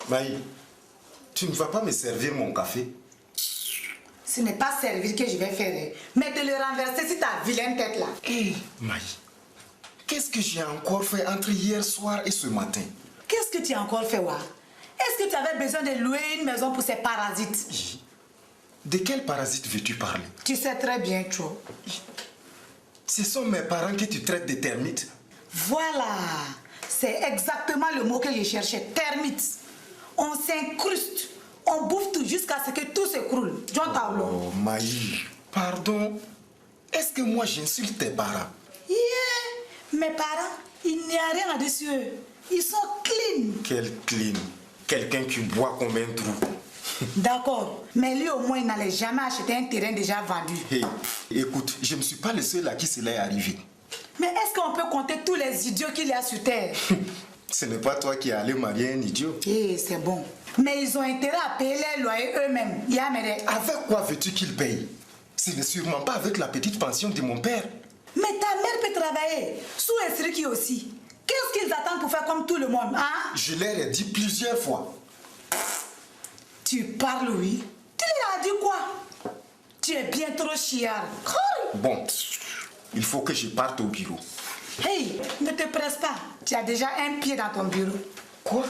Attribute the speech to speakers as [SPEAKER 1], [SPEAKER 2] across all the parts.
[SPEAKER 1] Maï, tu ne vas pas me servir mon café?
[SPEAKER 2] Ce n'est pas servir que je vais faire, mais de le renverser sur ta vilaine tête là.
[SPEAKER 1] Hé, Maï, qu'est-ce que j'ai encore fait entre hier soir et ce matin?
[SPEAKER 2] Qu'est-ce que tu as encore fait, Wa? Est-ce que tu avais besoin de louer une maison pour ces parasites?
[SPEAKER 1] De quel parasite veux-tu parler?
[SPEAKER 2] Tu sais très bien, Cho.
[SPEAKER 1] Ce sont mes parents que tu traites de termites?
[SPEAKER 2] Voilà, c'est exactement le mot que je cherchais, termites. On s'incruste, on bouffe tout jusqu'à ce que tout s'écroule. John Taulo.
[SPEAKER 1] Oh, Maï, pardon. Est-ce que moi j'insulte tes parents?
[SPEAKER 2] Yeah, mes parents, il n'y a rien là-dessus. Ils sont clean.
[SPEAKER 1] Quel clean? Quelqu'un qui boit comme un trou.
[SPEAKER 2] D'accord, mais lui au moins il n'allait jamais acheter un terrain déjà vendu.
[SPEAKER 1] Hey, écoute, je ne suis pas le seul à qui cela est arrivé.
[SPEAKER 2] Mais est-ce qu'on peut compter tous les idiots qu'il y a sur terre?
[SPEAKER 1] Ce n'est pas toi qui es allé marier un idiot.
[SPEAKER 2] Eh, c'est bon. Mais ils ont intérêt à payer les loyers eux-mêmes.
[SPEAKER 1] Avec quoi veux-tu qu'ils payent? Ce n'est sûrement pas avec la petite pension de mon père.
[SPEAKER 2] Mais ta mère peut travailler, sous Esriki aussi. Qu'est-ce qu'ils attendent pour faire comme tout le monde, hein?
[SPEAKER 1] Je leur ai dit plusieurs fois.
[SPEAKER 2] Tu parles, oui? Tu leur as dit quoi? Tu es bien trop chiard.
[SPEAKER 1] Bon, il faut que je parte au bureau.
[SPEAKER 2] Hey, ne te presse pas. Tu as déjà un pied dans ton bureau.
[SPEAKER 1] Quoi?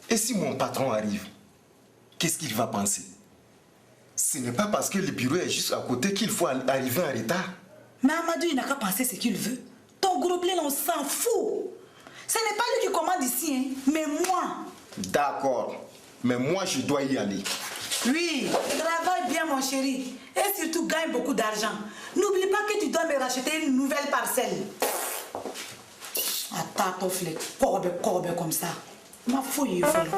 [SPEAKER 1] Et si mon patron arrive? Qu'est-ce qu'il va penser? Ce n'est pas parce que le bureau est juste à côté qu'il faut arriver en retard.
[SPEAKER 2] Mais Amadou, il n'a qu'à penser ce qu'il veut. Ton gros blé, on s'en fout. Ce n'est pas lui qui commande ici, hein, mais moi.
[SPEAKER 1] D'accord. Mais moi, je dois y aller.
[SPEAKER 2] Oui, travaille bien, mon chéri. Et surtout, gagne beaucoup d'argent. N'oublie pas que tu dois me racheter une nouvelle parcelle. Attends, ton flèche. Corbe comme ça. Ma fouille, voilà.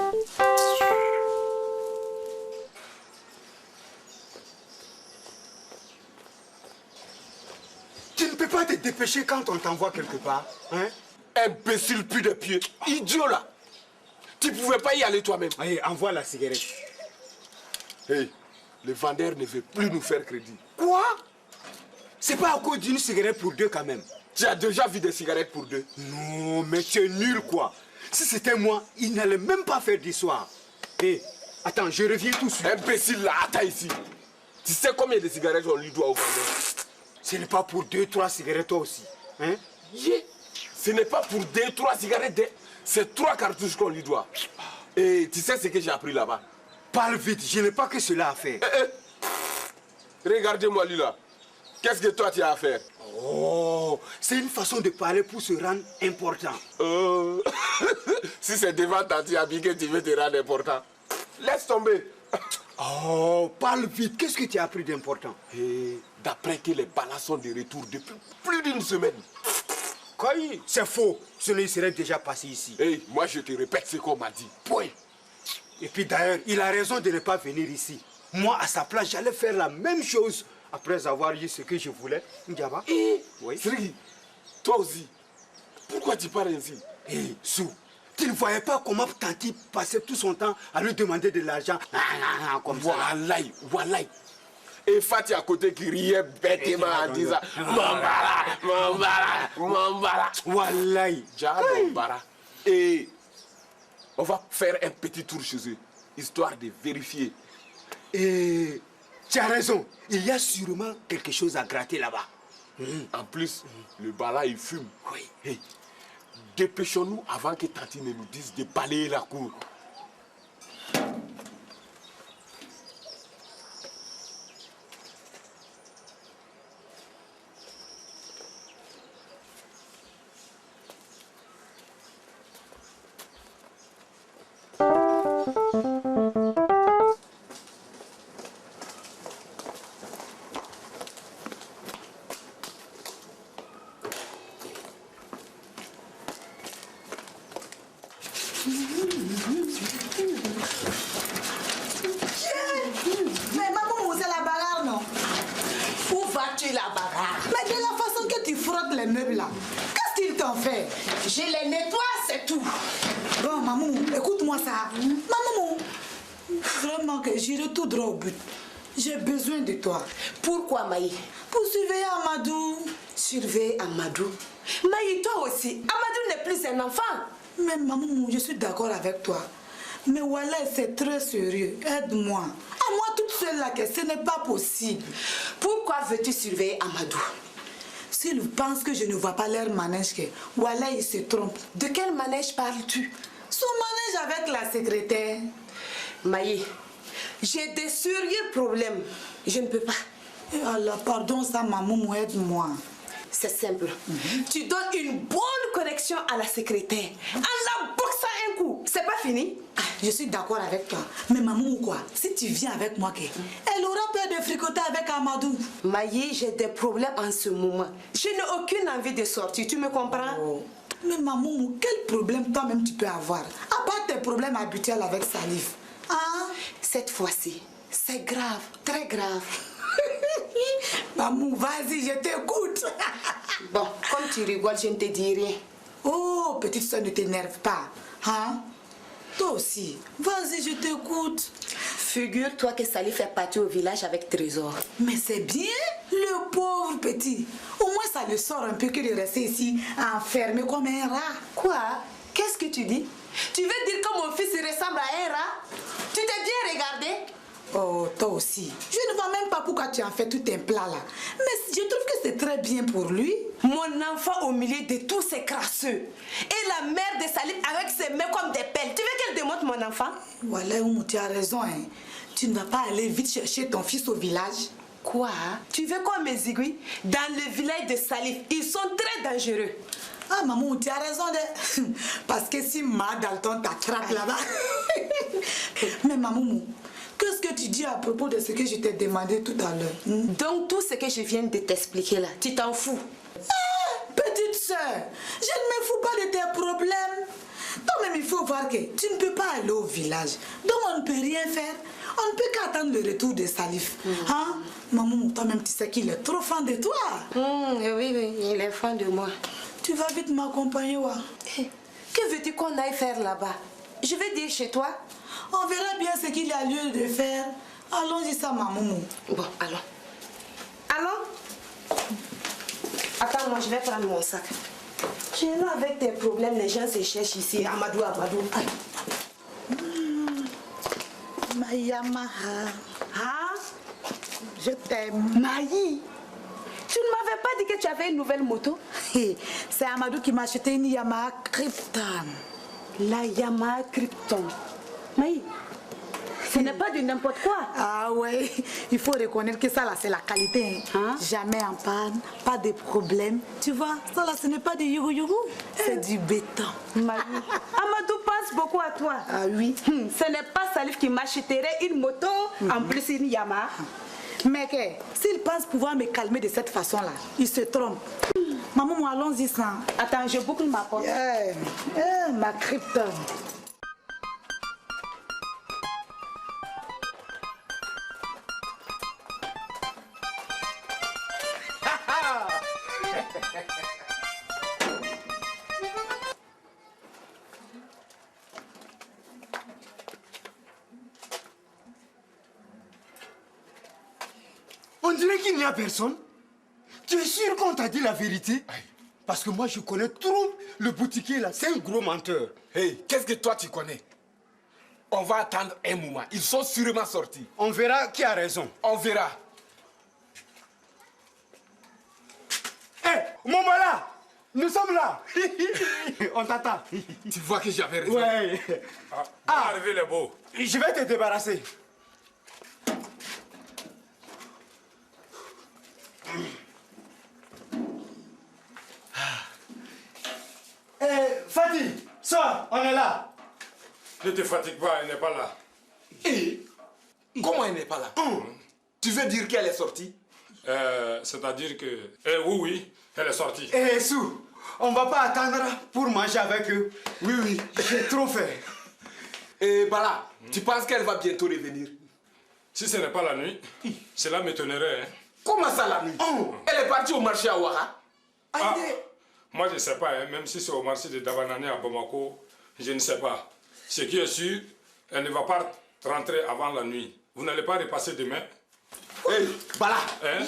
[SPEAKER 3] Tu ne peux pas te dépêcher quand on t'envoie quelque part, hein?
[SPEAKER 4] Imbécile plus de pied. Idiot là. Tu pouvais pas y aller toi-même.
[SPEAKER 3] Allez, envoie la cigarette.
[SPEAKER 4] Hey, le vendeur ne veut plus nous faire crédit.
[SPEAKER 3] Quoi? C'est pas à cause d'une cigarette pour deux quand même.
[SPEAKER 4] Tu as déjà vu des cigarettes pour deux?
[SPEAKER 3] Non, mais tu es nul quoi. Si c'était moi, il n'allait même pas faire d'histoire. Hé, attends, je reviens tout de suite.
[SPEAKER 4] Imbécile là, attends ici. Tu sais combien de cigarettes on lui doit au vendeur?
[SPEAKER 3] Ce n'est pas pour 2-3 cigarettes toi aussi. Hein?
[SPEAKER 4] Yeah. Ce n'est pas pour 2-3 cigarettes. C'est 3 cartouches qu'on lui doit. Et tu sais ce que j'ai appris là-bas?
[SPEAKER 3] Parle vite, je n'ai pas que cela à faire.
[SPEAKER 4] Regardez-moi lui là. Qu'est-ce que toi tu as à faire?
[SPEAKER 3] Oh, c'est une façon de parler pour se rendre important.
[SPEAKER 4] Si c'est devant ta tia que tu veux te rendre important, laisse tomber.
[SPEAKER 3] Oh, parle vite, qu'est-ce que tu as appris d'important?
[SPEAKER 4] D'après que les balas sont de retour depuis plus d'une semaine.
[SPEAKER 3] Quoi? C'est faux. Cela serait déjà passé ici.
[SPEAKER 4] Hey, moi je te répète ce qu'on m'a dit. Point.
[SPEAKER 3] Et puis d'ailleurs, il a raison de ne pas venir ici. Moi, à sa place, j'allais faire la même chose après avoir eu ce que je voulais. Ndiaba?
[SPEAKER 4] Oui. Sri, toi aussi, pourquoi tu parles ainsi?
[SPEAKER 3] Sou, tu ne voyais pas comment Tanti passait tout son temps à lui demander de l'argent comme ça?
[SPEAKER 4] Wallahi. Et Fatih à côté qui riait bêtement en disant Mambara.
[SPEAKER 3] Wallahi.
[SPEAKER 4] Mambara. Et on va faire un petit tour chez eux, histoire de vérifier.
[SPEAKER 3] Et tu as raison, il y a sûrement quelque chose à gratter là-bas.
[SPEAKER 4] En plus, le bala il fume.
[SPEAKER 3] Oui.
[SPEAKER 4] Hey, dépêchons-nous avant que Tanti ne nous dise de balayer la cour.
[SPEAKER 2] Mais maman, c'est la bagarre, non? Où vas-tu la bagarre? Mais de la façon que tu frottes les meubles là, qu'est-ce qu'ils t'ont fait? Je les nettoie, c'est tout. Bon, maman, écoute-moi ça. Maman, vraiment que j'irai tout droit au but. J'ai besoin de toi.
[SPEAKER 5] Pourquoi, Maï?
[SPEAKER 2] Pour surveiller Amadou.
[SPEAKER 5] Surveiller Amadou? Maï, toi aussi, Amadou n'est plus un enfant.
[SPEAKER 2] Mais maman, je suis d'accord avec toi. Mais voilà, c'est très sérieux. Aide-moi. À moi toute seule là, que ce n'est pas possible.
[SPEAKER 5] Pourquoi veux-tu surveiller Amadou?
[SPEAKER 2] S'il pense que je ne vois pas leur manège, que voilà, il se trompe.
[SPEAKER 5] De quel manège parles-tu?
[SPEAKER 2] Son manège avec la secrétaire.
[SPEAKER 5] Maï, j'ai des sérieux problèmes. Je ne peux pas.
[SPEAKER 2] Et alors, pardon, ça, maman, aide-moi.
[SPEAKER 5] C'est simple. Tu donnes une bonne connexion à la secrétaire. En la boxant un coup, c'est pas fini?
[SPEAKER 2] Je suis d'accord avec toi. Mais maman ou quoi? Si tu viens avec moi, elle aura peur de fricoter avec Amadou.
[SPEAKER 5] Maïe, j'ai des problèmes en ce moment. Je n'ai aucune envie de sortir, tu me comprends?
[SPEAKER 2] Oh. Mais maman, quel problème toi-même tu peux avoir? À part tes problèmes habituels avec Salif. Hein?
[SPEAKER 5] Cette fois-ci, c'est grave, très grave.
[SPEAKER 2] Maman, vas-y, je t'écoute.
[SPEAKER 5] Bon, comme tu rigoles, je ne te dis rien.
[SPEAKER 2] Oh, petite soeur, ne t'énerve pas. Hein? Toi aussi, vas-y, je t'écoute.
[SPEAKER 5] Figure-toi que Salif est parti au village avec Trésor.
[SPEAKER 2] Mais c'est bien, le pauvre petit. Au moins, ça le sort un peu que de rester ici, enfermé comme un rat.
[SPEAKER 5] Quoi? Qu'est-ce que tu dis? Tu veux dire que mon fils ressemble à un rat? Tu t'es bien regardé?
[SPEAKER 2] Oh, toi aussi. Je ne vois même pas pourquoi tu en fais tout un plat là. Mais je trouve que c'est très bien pour lui.
[SPEAKER 5] Mon enfant au milieu de tous ces crasseux. Et la mère de Salif avec ses mains comme des pelles. Tu veux qu'elle démonte mon enfant?
[SPEAKER 2] Voilà, Oumou, tu as raison. Hein. Tu ne vas pas aller vite chercher ton fils au village.
[SPEAKER 5] Quoi? Tu veux qu'on me zigouille? Dans le village de Salif, ils sont très dangereux.
[SPEAKER 2] Ah, maman, tu as raison. Parce que si Ma Dalton t'attrape là-bas. Mais maman, qu'est-ce que tu dis à propos de ce que je t'ai demandé tout à l'heure?
[SPEAKER 5] Donc tout ce que je viens de t'expliquer là, tu t'en fous?
[SPEAKER 2] Ah, petite soeur, je ne me fous pas de tes problèmes. Toi-même, il faut voir que tu ne peux pas aller au village. Donc on ne peut rien faire. On ne peut qu'attendre le retour de Salif. Hein? Maman, toi-même, tu sais qu'il est trop fan de toi.
[SPEAKER 5] Oui, il est fan de moi.
[SPEAKER 2] Tu vas vite m'accompagner, wa?
[SPEAKER 5] Que veux-tu qu'on aille faire là-bas? Je vais dire chez toi.
[SPEAKER 2] On verra bien ce qu'il y a lieu de faire. Allons-y, ça, maman.
[SPEAKER 5] Bon, allons. Allons. Attends, moi, je vais prendre mon sac. Tu es là avec tes problèmes, les gens se cherchent ici. Amadou.
[SPEAKER 2] Ma Yamaha.
[SPEAKER 5] Ah?
[SPEAKER 2] Je t'aime.
[SPEAKER 5] Maï, tu ne m'avais pas dit que tu avais une nouvelle moto?
[SPEAKER 2] C'est Amadou qui m'a acheté une Yamaha Krypton.
[SPEAKER 5] La Yamaha Krypton. Maï, ce n'est pas du n'importe quoi.
[SPEAKER 2] Ah ouais, il faut reconnaître que ça là c'est la qualité. Hein? Jamais en panne, pas de problème. Tu vois, ça là ce n'est pas du yougou, c'est du béton.
[SPEAKER 5] Maï, Amadou pense beaucoup à toi.
[SPEAKER 2] Ah oui.
[SPEAKER 5] Ce n'est pas Salif qui m'achèterait une moto, en plus une Yamaha.
[SPEAKER 2] Mais s'il pense pouvoir me calmer de cette façon là, il se trompe. Maman, allons-y ça.
[SPEAKER 5] Attends, je boucle ma porte.
[SPEAKER 2] Ma Krypton.
[SPEAKER 3] On dirait qu'il n'y a personne. Tu es sûr qu'on t'a dit la vérité? Parce que moi, je connais trop le boutiquier là. C'est un gros menteur.
[SPEAKER 4] Hey, qu'est-ce que toi tu connais? On va attendre un moment. Ils sont sûrement sortis.
[SPEAKER 3] On verra qui a raison.
[SPEAKER 4] On verra.
[SPEAKER 3] Hé, Momola, nous sommes là. On t'attend.
[SPEAKER 4] Tu vois que j'avais raison.
[SPEAKER 3] Ouais.
[SPEAKER 4] Arrivé les beaux.
[SPEAKER 3] Je vais te débarrasser. Fatih, sors, on est là.
[SPEAKER 6] Ne te fatigue pas, elle n'est pas là.
[SPEAKER 4] Et comment elle n'est pas là? Tu veux dire qu'elle est sortie?
[SPEAKER 6] C'est-à-dire que... oui, elle est sortie.
[SPEAKER 3] Eh, Sou, on va pas attendre pour manger avec eux. Oui, j'ai trop faim.
[SPEAKER 4] Et Bala, tu penses qu'elle va bientôt revenir?
[SPEAKER 6] Si ce n'est pas la nuit, cela m'étonnerait. Hein.
[SPEAKER 4] Comment ça la nuit? Elle est partie au marché à Ouara.
[SPEAKER 6] Moi, je ne sais pas, hein. Même si c'est au marché de Dabanane à Bamako, je ne sais pas. Ce qui est sûr, elle ne va pas rentrer avant la nuit. Vous n'allez pas repasser demain?
[SPEAKER 4] Hey, Bala,
[SPEAKER 6] Hein?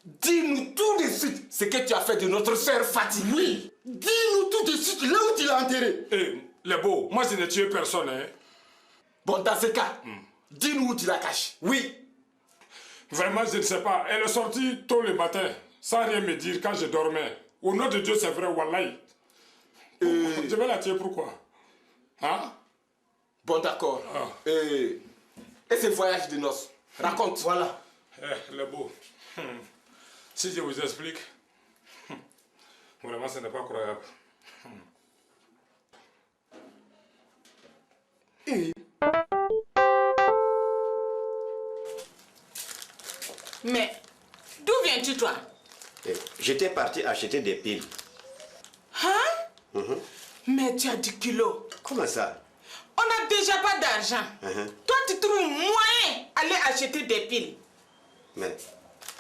[SPEAKER 4] dis-nous tout de suite ce que tu as fait de notre sœur Fatih.
[SPEAKER 3] Oui, dis-nous tout de suite là où tu l'as enterré.
[SPEAKER 6] Les beaux, moi je n'ai tué personne. Hein.
[SPEAKER 4] Bon, dans ce cas, dis-nous où tu la caches. Oui.
[SPEAKER 6] Vraiment, je ne sais pas. Elle est sortie tôt le matin, sans rien me dire quand je dormais. Au nom de Dieu, c'est vrai, wallahi. Je vais la tuer, pourquoi? Hein?
[SPEAKER 4] Bon, d'accord. Et ce voyage de noces, raconte.
[SPEAKER 1] Voilà.
[SPEAKER 6] Le beau. Si je vous explique, vraiment, ce n'est pas croyable.
[SPEAKER 5] Mais d'où viens-tu, toi?
[SPEAKER 7] J'étais parti acheter des piles.
[SPEAKER 5] Hein? Mais tu as 10 kilos.
[SPEAKER 7] Comment ça?
[SPEAKER 5] On n'a déjà pas d'argent. Toi, tu trouves moyen d'aller acheter des piles.
[SPEAKER 7] Mais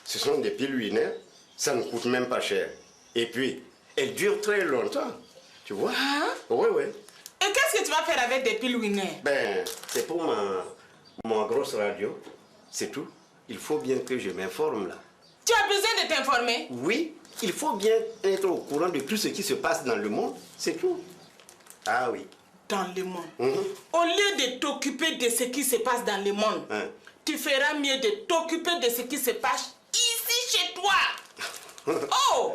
[SPEAKER 7] ce sont des piles urinaires, ça ne coûte même pas cher. Et puis, elles durent très longtemps, tu vois? Oui, oui.
[SPEAKER 5] Et qu'est-ce que tu vas faire avec des piles urinaires?
[SPEAKER 7] Ben, c'est pour ma grosse radio, c'est tout. Il faut bien que je m'informe là.
[SPEAKER 5] Tu as besoin de t'informer?
[SPEAKER 7] Oui, il faut bien être au courant de tout ce qui se passe dans le monde, c'est tout. Ah oui.
[SPEAKER 5] Dans le monde. Au lieu de t'occuper de ce qui se passe dans le monde, tu feras mieux de t'occuper de ce qui se passe ici chez toi. Oh!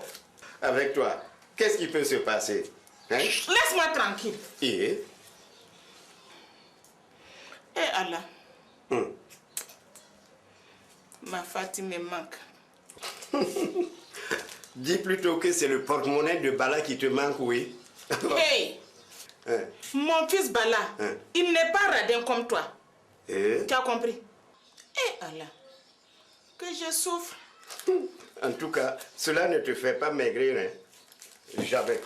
[SPEAKER 7] Avec toi, qu'est-ce qui peut se passer? Hein?
[SPEAKER 5] Laisse-moi tranquille.
[SPEAKER 7] Et
[SPEAKER 5] Allah. Ma Fatih me manque.
[SPEAKER 7] dis plutôt que c'est le porte-monnaie de Bala qui te manque, oui.
[SPEAKER 5] Hey! Mon fils Bala, il n'est pas radin comme toi. Tu as compris? Allah, que je souffre.
[SPEAKER 7] En tout cas, cela ne te fait pas maigrir, hein? Jamais.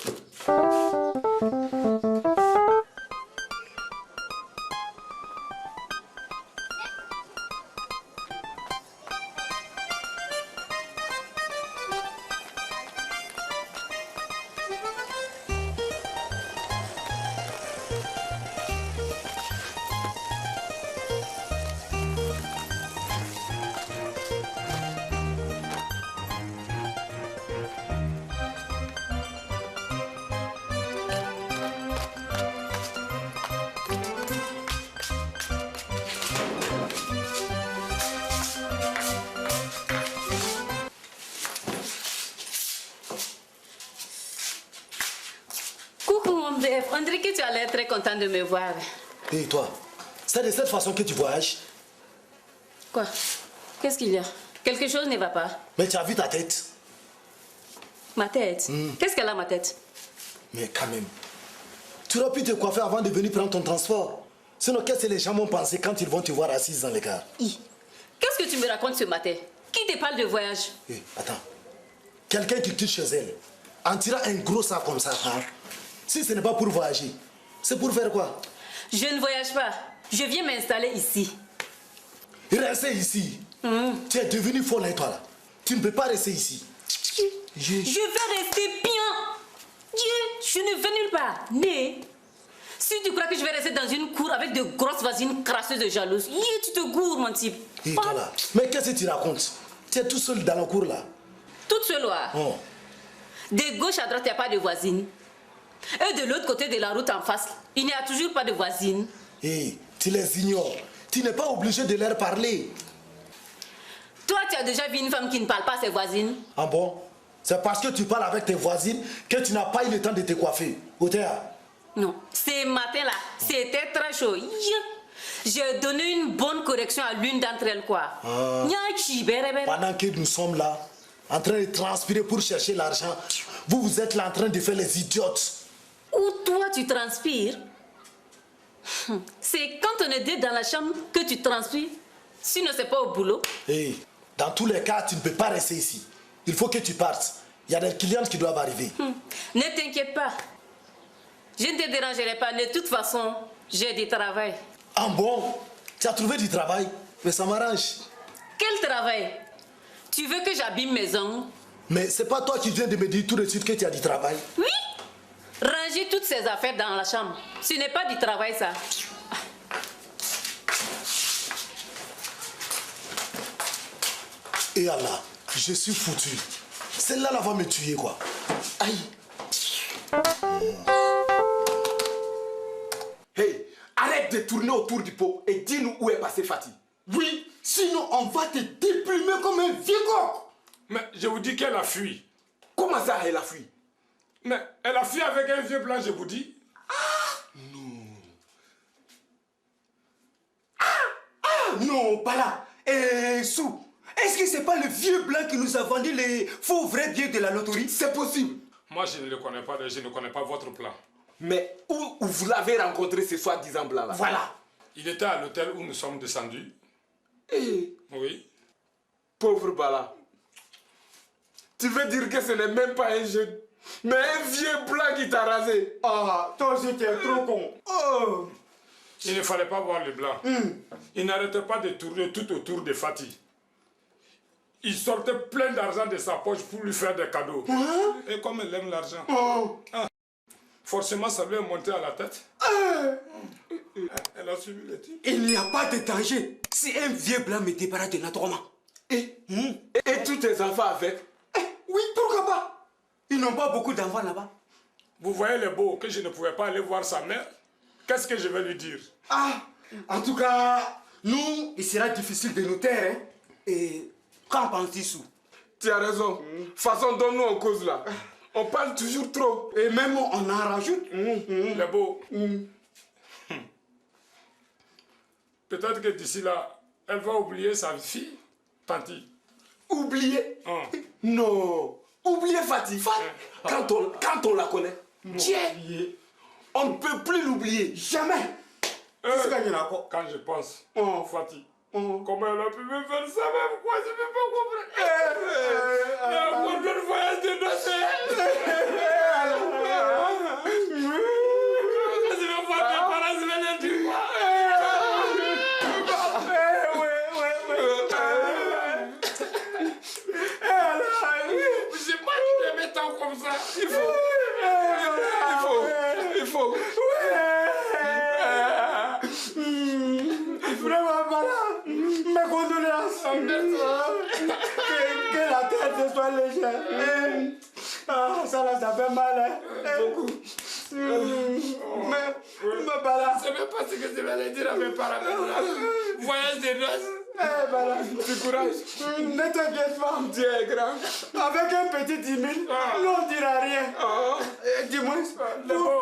[SPEAKER 8] On dirait que tu as l'air très content de me voir.
[SPEAKER 1] Et toi, c'est de cette façon que tu voyages?
[SPEAKER 8] Quoi? Qu'est-ce qu'il y a? Quelque chose ne va pas.
[SPEAKER 1] Mais tu as vu ta tête?
[SPEAKER 8] Ma tête? Qu'est-ce qu'elle a, ma tête?
[SPEAKER 1] Mais quand même, tu aurais pu te coiffer avant de venir prendre ton transport. Sinon, qu'est-ce que les gens vont penser quand ils vont te voir assise dans les gare?
[SPEAKER 8] Qu'est-ce que tu me racontes ce matin? Qui te parle de voyage?
[SPEAKER 1] Attends. Quelqu'un qui quitte chez elle, en tirant un gros sac comme ça, hein? Si ce n'est pas pour voyager, c'est pour faire quoi?
[SPEAKER 8] Je ne voyage pas. Je viens m'installer ici.
[SPEAKER 1] Rester ici? Tu es devenu folle, hein, toi, là. Tu ne peux pas rester ici.
[SPEAKER 8] Je vais rester bien. Je ne vais nulle part. Mais, si tu crois que je vais rester dans une cour avec de grosses voisines crasseuses et jalouses, tu te gourres, mon type.
[SPEAKER 1] Et toi, là, mais qu'est-ce que tu racontes? Tu es tout seul dans la cour, là.
[SPEAKER 8] Toute seule, là. De gauche à droite, il n'y a pas de voisine. Et de l'autre côté de la route en face, il n'y a toujours pas de voisine.
[SPEAKER 1] Tu les ignores. Tu n'es pas obligé de leur parler.
[SPEAKER 8] Toi, tu as déjà vu une femme qui ne parle pas à ses voisines?
[SPEAKER 1] Ah bon? C'est parce que tu parles avec tes voisines que tu n'as pas eu le temps de te coiffer. Otea?
[SPEAKER 8] Non. Ce matin-là, c'était très chaud. J'ai donné une bonne correction à l'une d'entre elles, quoi.
[SPEAKER 1] Pendant que nous sommes là, en train de transpirer pour chercher l'argent, vous êtes là en train de faire les idiotes.
[SPEAKER 8] Ou toi, tu transpires? C'est quand on est deux dans la chambre que tu transpires. Sinon, c'est pas au boulot.
[SPEAKER 1] Dans tous les cas, tu ne peux pas rester ici. Il faut que tu partes. Il y a des clients qui doivent arriver.
[SPEAKER 8] Ne t'inquiète pas. Je ne te dérangerai pas. De toute façon, j'ai du travail.
[SPEAKER 1] Ah bon? Tu as trouvé du travail? Mais ça m'arrange.
[SPEAKER 8] Quel travail? Tu veux que j'abîme mes ongles?
[SPEAKER 1] Mais c'est pas toi qui viens de me dire tout de suite que tu as du travail?
[SPEAKER 8] Oui. Ranger toutes ces affaires dans la chambre. Ce n'est pas du travail, ça.
[SPEAKER 1] Et Allah, je suis foutu. Celle-là, elle va me tuer, quoi. Aïe.
[SPEAKER 4] Hey, arrête arrête de tourner autour du pot et dis-nous où est passé Fatih.
[SPEAKER 3] Oui, sinon on va te déplumer comme un vieux coq.
[SPEAKER 6] Mais je vous dis qu'elle a fui.
[SPEAKER 4] Comment ça, elle a fui?
[SPEAKER 6] Mais elle a fui avec un vieux blanc, je vous dis.
[SPEAKER 3] Non, pas là. Sou, est-ce que c'est pas le vieux blanc qui nous a vendu les faux vrais billets de la loterie?
[SPEAKER 4] C'est possible.
[SPEAKER 6] Moi, je ne le connais pas, je ne connais pas votre plan.
[SPEAKER 4] Mais où vous l'avez rencontré ce soi-disant blanc-là?
[SPEAKER 3] Voilà.
[SPEAKER 6] Il était à l'hôtel où nous sommes descendus.
[SPEAKER 4] Eh,
[SPEAKER 6] Oui.
[SPEAKER 4] pauvre Bala. Tu veux dire que ce n'est même pas un jeune, mais un vieux blanc qui t'a rasé?
[SPEAKER 3] Ah, toi aussi tu es trop con. Oh.
[SPEAKER 6] Il ne fallait pas voir le blanc. Il n'arrêtait pas de tourner tout autour de Fatih. Il sortait plein d'argent de sa poche pour lui faire des cadeaux. Et comme elle aime l'argent, forcément ça lui est monté à la tête. Elle a suivi le type.
[SPEAKER 3] Il n'y a pas de danger si un vieux blanc me débarrasse de notre roman.
[SPEAKER 4] Et tous tes enfants avec?
[SPEAKER 3] Oui, pourquoi pas? Ils n'ont pas beaucoup d'enfants là-bas.
[SPEAKER 6] Vous voyez le beau que je ne pouvais pas aller voir sa mère? Qu'est-ce que je vais lui dire?
[SPEAKER 3] Ah, en tout cas, nous, il sera difficile de nous taire. Hein? Et qu'en penses-tu, Sou?
[SPEAKER 4] Tu as raison. Façon dont nous on cause là. On parle toujours trop.
[SPEAKER 3] Et même on en rajoute.
[SPEAKER 6] Le beau. Peut-être que d'ici là, elle va oublier sa fille, Tanti.
[SPEAKER 4] Oublier? Non. Oublier Fatih. Quand on la connaît, tiens, on ne peut plus l'oublier. Jamais.
[SPEAKER 6] Quand je pense, Fatih, comment elle a pu me faire ça même? Quoi, je ne peux pas comprendre. Il y a encore le voyage de noces. Je vais voir mes parents, je vais leur dire quoi? J'ai pas dit de mettre tant comme ça. Il faut.
[SPEAKER 3] Vraiment, voilà. Mes condoléances. Que la tête soit légère. Ah, ça là, ça fait mal.
[SPEAKER 4] Beaucoup.
[SPEAKER 3] Mais voilà.
[SPEAKER 6] Je ne sais même pas ce que je vais aller dire à mes parents. Voyage de noces.
[SPEAKER 3] Voilà.
[SPEAKER 4] Du courage.
[SPEAKER 3] Ne t'inquiète pas.
[SPEAKER 4] Dieu est grand.
[SPEAKER 3] Avec un petit 10 000, nous on dira rien. Dis-moi,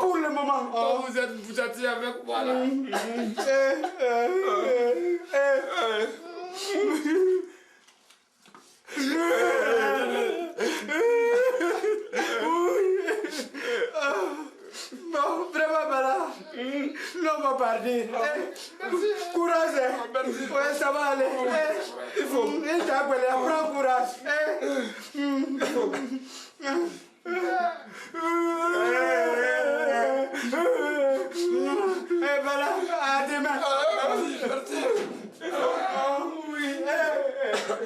[SPEAKER 3] pour le moment.
[SPEAKER 6] Vous êtes avec moi là.
[SPEAKER 3] Non, vraiment, voilà. Non, on va partir. Courage.
[SPEAKER 6] Merci.
[SPEAKER 3] Ouais, ça va aller. Il faut. Prends courage. Voilà, à demain.
[SPEAKER 6] Merci.
[SPEAKER 3] Oui.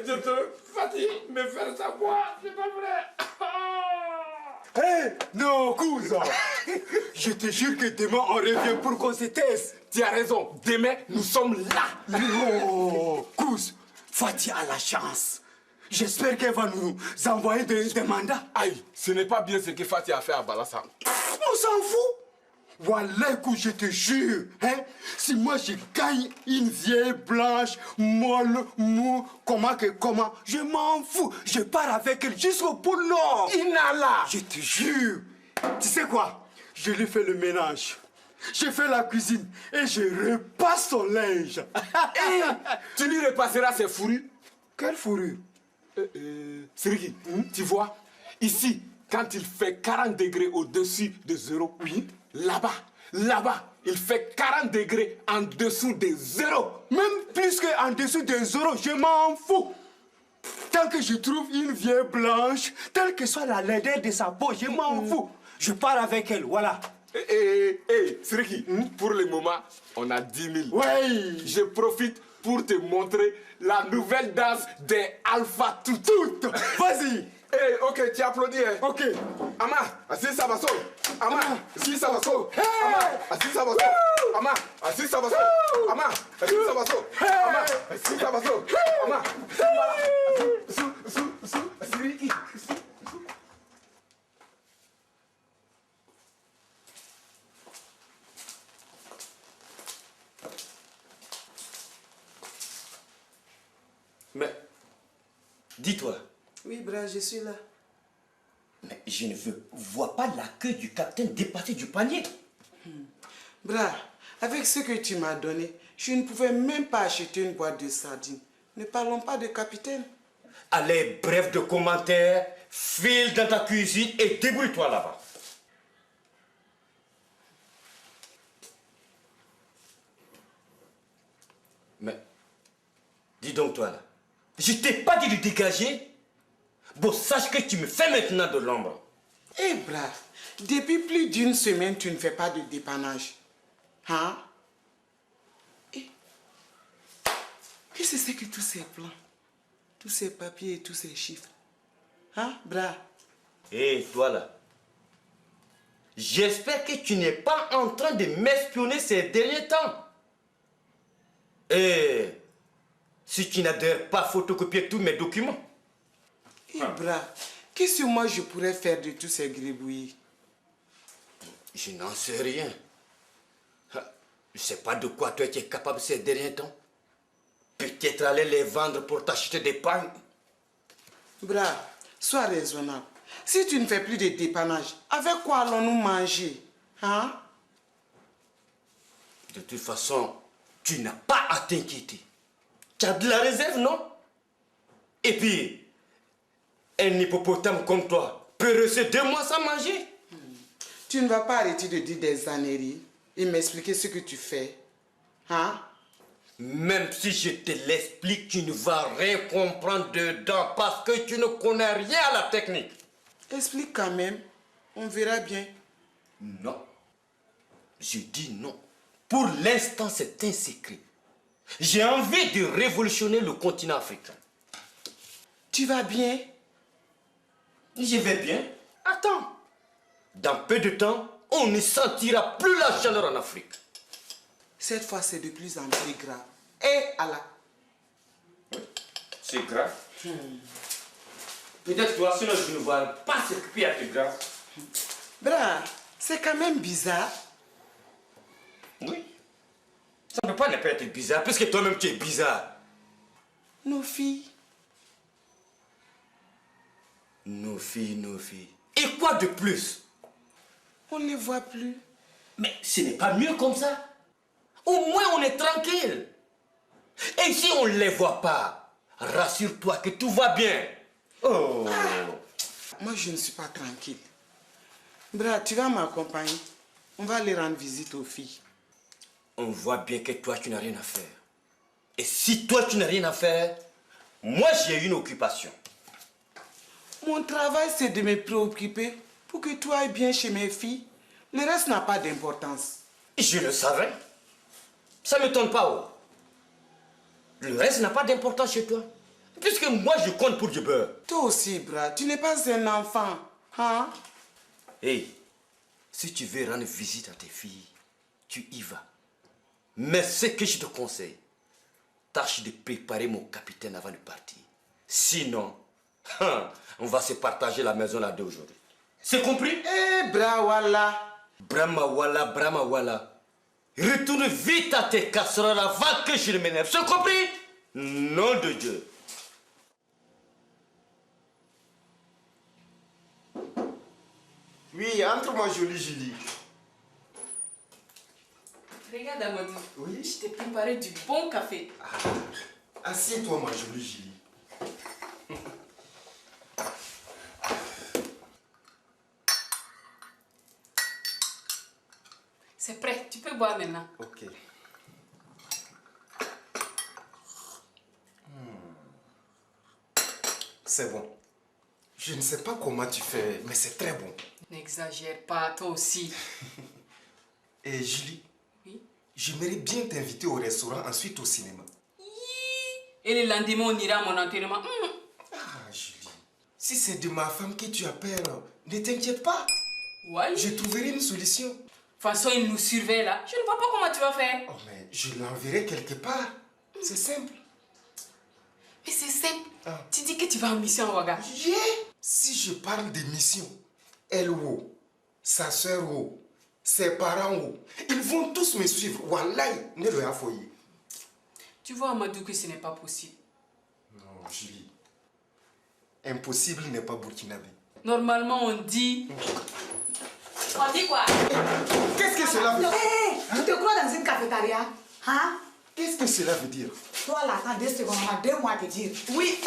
[SPEAKER 6] Je te fatigue, me faire savoir, c'est pas vrai.
[SPEAKER 3] Non, cousin. Je te jure que demain on revient pour qu'on se taise.
[SPEAKER 4] Tu as raison. Demain, nous sommes là.
[SPEAKER 3] Non, cousin. Fatih a la chance. J'espère qu'elle va nous envoyer des mandats.
[SPEAKER 4] Aïe, ce n'est pas bien ce que Fatih a fait à Balassane.
[SPEAKER 3] On s'en fout. Voilà, écoute, je te jure, hein, si moi je gagne une vieille blanche, molle, mou, comment, je m'en fous. Je pars avec elle jusqu'au bout de l'or.
[SPEAKER 4] Inala.
[SPEAKER 3] Je te jure. Tu sais quoi? Je lui fais le ménage. Je fais la cuisine et je repasse son linge.
[SPEAKER 4] Tu lui repasseras ses fourrures.
[SPEAKER 3] Quelle fourrure?
[SPEAKER 4] Siriki, tu vois, ici, quand il fait 40 degrés au-dessus de zéro,
[SPEAKER 3] Oui.
[SPEAKER 4] Là-bas, il fait 40 degrés en dessous de zéro.
[SPEAKER 3] Même plus qu'en dessous de zéro, je m'en fous. Tant que je trouve une vieille blanche, telle que soit la laideur de sa peau, je m'en fous. Je pars avec elle, voilà.
[SPEAKER 4] Siriki, pour le moment, on a 10 000.
[SPEAKER 3] Oui.
[SPEAKER 4] Je profite pour te montrer la nouvelle danse des Alpha Toutou.
[SPEAKER 3] Vas-y.
[SPEAKER 4] Ok, tu applaudis, hein?
[SPEAKER 3] Ok.
[SPEAKER 4] Ama, assis ça va so. Ama, assis ça va so. Ama, assis ça va so. Ama, assis ça va so. Ama, assis ça va so. Ama, assis ça va so. Ama, assis.
[SPEAKER 9] Dis-toi.
[SPEAKER 2] Oui, Bra, je suis là.
[SPEAKER 9] Mais je ne vois pas la queue du capitaine dépasser du panier.
[SPEAKER 2] Bra, avec ce que tu m'as donné, je ne pouvais même pas acheter une boîte de sardines. Ne parlons pas de capitaine.
[SPEAKER 9] Allez, bref de commentaires, file dans ta cuisine et débrouille-toi là-bas. Mais, dis donc toi là, je t'ai pas dit de dégager. Bon, sache que tu me fais maintenant de l'ombre.
[SPEAKER 2] Eh, Bra, depuis plus d'une semaine, tu ne fais pas de dépannage. Hein? Eh, qu'est-ce que c'est que tous ces plans? Tous ces papiers et tous ces chiffres? Hein, Bra?
[SPEAKER 9] Hé, toi là. J'espère que tu n'es pas en train de m'espionner ces derniers temps. Et si tu n'as d'ailleurs pas photocopié tous mes documents.
[SPEAKER 2] Eh, Bra, qu'est-ce que moi je pourrais faire de tous ces gribouillis?
[SPEAKER 9] Je n'en sais rien. Je ne sais pas de quoi toi tu es capable ces derniers temps. Peut-être aller les vendre pour t'acheter des pagnes.
[SPEAKER 2] Bra, sois raisonnable. Si tu ne fais plus de dépannage, avec quoi allons-nous manger? Hein?
[SPEAKER 9] De toute façon, tu n'as pas à t'inquiéter. Tu as de la réserve, non? Et puis, un hippopotame comme toi peut rester 2 mois sans manger.
[SPEAKER 2] Tu ne vas pas arrêter de dire des âneries et m'expliquer ce que tu fais. Hein?
[SPEAKER 9] Même si je te l'explique, tu ne vas rien comprendre dedans parce que tu ne connais rien à la technique.
[SPEAKER 2] Explique quand même. On verra bien.
[SPEAKER 9] Non. Je dis non. Pour l'instant, c'est un secret. J'ai envie de révolutionner le continent africain.
[SPEAKER 2] Tu vas bien?
[SPEAKER 9] Je vais bien. Attends. Dans peu de temps, on ne sentira plus la chaleur en Afrique.
[SPEAKER 2] Cette fois, c'est de plus en plus grave. Et Allah.
[SPEAKER 9] C'est grave. Peut-être toi, sinon je ne vois pas ce qui est grave.
[SPEAKER 2] Bra, c'est quand même bizarre.
[SPEAKER 9] Oui. Ça ne peut pas ne pas être bizarre, puisque toi-même tu es bizarre.
[SPEAKER 2] Nos filles.
[SPEAKER 9] Nos filles, nos filles. Et quoi de plus?
[SPEAKER 2] On ne les voit plus.
[SPEAKER 9] Mais ce n'est pas mieux comme ça. Au moins on est tranquille. Et si on ne les voit pas, rassure-toi que tout va bien. Oh.
[SPEAKER 2] Moi, je ne suis pas tranquille. Bra, tu vas m'accompagner. On va aller rendre visite aux filles.
[SPEAKER 9] On voit bien que toi, tu n'as rien à faire. Et si toi, tu n'as rien à faire, moi, j'ai une occupation.
[SPEAKER 2] Mon travail, c'est de me préoccuper pour que tout aille bien chez mes filles. Le reste n'a pas d'importance.
[SPEAKER 9] Je le savais. Ça ne m'étonne pas. Oh. Le reste n'a pas d'importance chez toi. Puisque moi, je compte pour du beurre.
[SPEAKER 2] Toi aussi, Bra, tu n'es pas un enfant. Hein?
[SPEAKER 9] Hey, si tu veux rendre visite à tes filles, tu y vas. Mais ce que je te conseille, tâche de préparer mon capitaine avant de partir. Sinon, on va se partager la maison là d'aujourd'hui. C'est compris?
[SPEAKER 2] Eh, Bra, voilà.
[SPEAKER 9] Brahma wala, Brahma wala. Retourne vite à tes casseroles avant que je ne m'énerve. C'est compris? Nom de Dieu.
[SPEAKER 1] Oui, entre ma jolie Julie.
[SPEAKER 8] Regarde, Amadou.
[SPEAKER 1] Oui?
[SPEAKER 8] Je t'ai préparé du bon café.
[SPEAKER 1] Assieds-toi, ma jolie Julie.
[SPEAKER 8] C'est prêt, tu peux boire maintenant.
[SPEAKER 1] Ok. C'est bon. Je ne sais pas comment tu fais, mais c'est très bon.
[SPEAKER 8] N'exagère pas, toi aussi.
[SPEAKER 1] Et Julie,
[SPEAKER 8] Oui.
[SPEAKER 1] j'aimerais bien t'inviter au restaurant, ensuite au cinéma.
[SPEAKER 8] Et le lendemain, on ira à mon enterrement.
[SPEAKER 1] Ah, Julie, si c'est de ma femme que tu as peur, ne t'inquiète pas.
[SPEAKER 8] Ouais.
[SPEAKER 1] Je trouverai une solution.
[SPEAKER 8] De toute façon, il nous surveille là. Je ne vois pas comment tu vas faire.
[SPEAKER 1] Oh, mais je l'enverrai quelque part. C'est simple.
[SPEAKER 8] Mais c'est simple.
[SPEAKER 1] Ah.
[SPEAKER 8] Tu dis que tu vas en mission à Ouaga.
[SPEAKER 1] Yeah. Si je parle de mission, elle ou sa soeur ou ses parents ou, ils vont tous me suivre. Wallahi, ne le affoyer.
[SPEAKER 8] Tu vois, Amadou, que ce n'est pas possible.
[SPEAKER 1] Non, Julie. Impossible n'est pas burkinabé.
[SPEAKER 8] Normalement, on dit... On dit quoi?
[SPEAKER 1] Qu'est-ce que cela veut dire?
[SPEAKER 2] Tu te crois dans une cafétéria? Hein?
[SPEAKER 1] Qu'est-ce que cela veut dire?
[SPEAKER 2] Toi, là, attends 2 secondes, on a 2 mois à te dire.
[SPEAKER 5] Oui,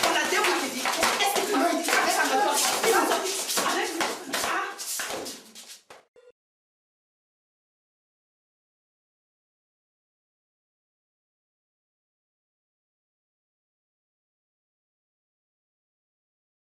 [SPEAKER 5] on a 2 mois à te dire. Est-ce que tu veux me dire?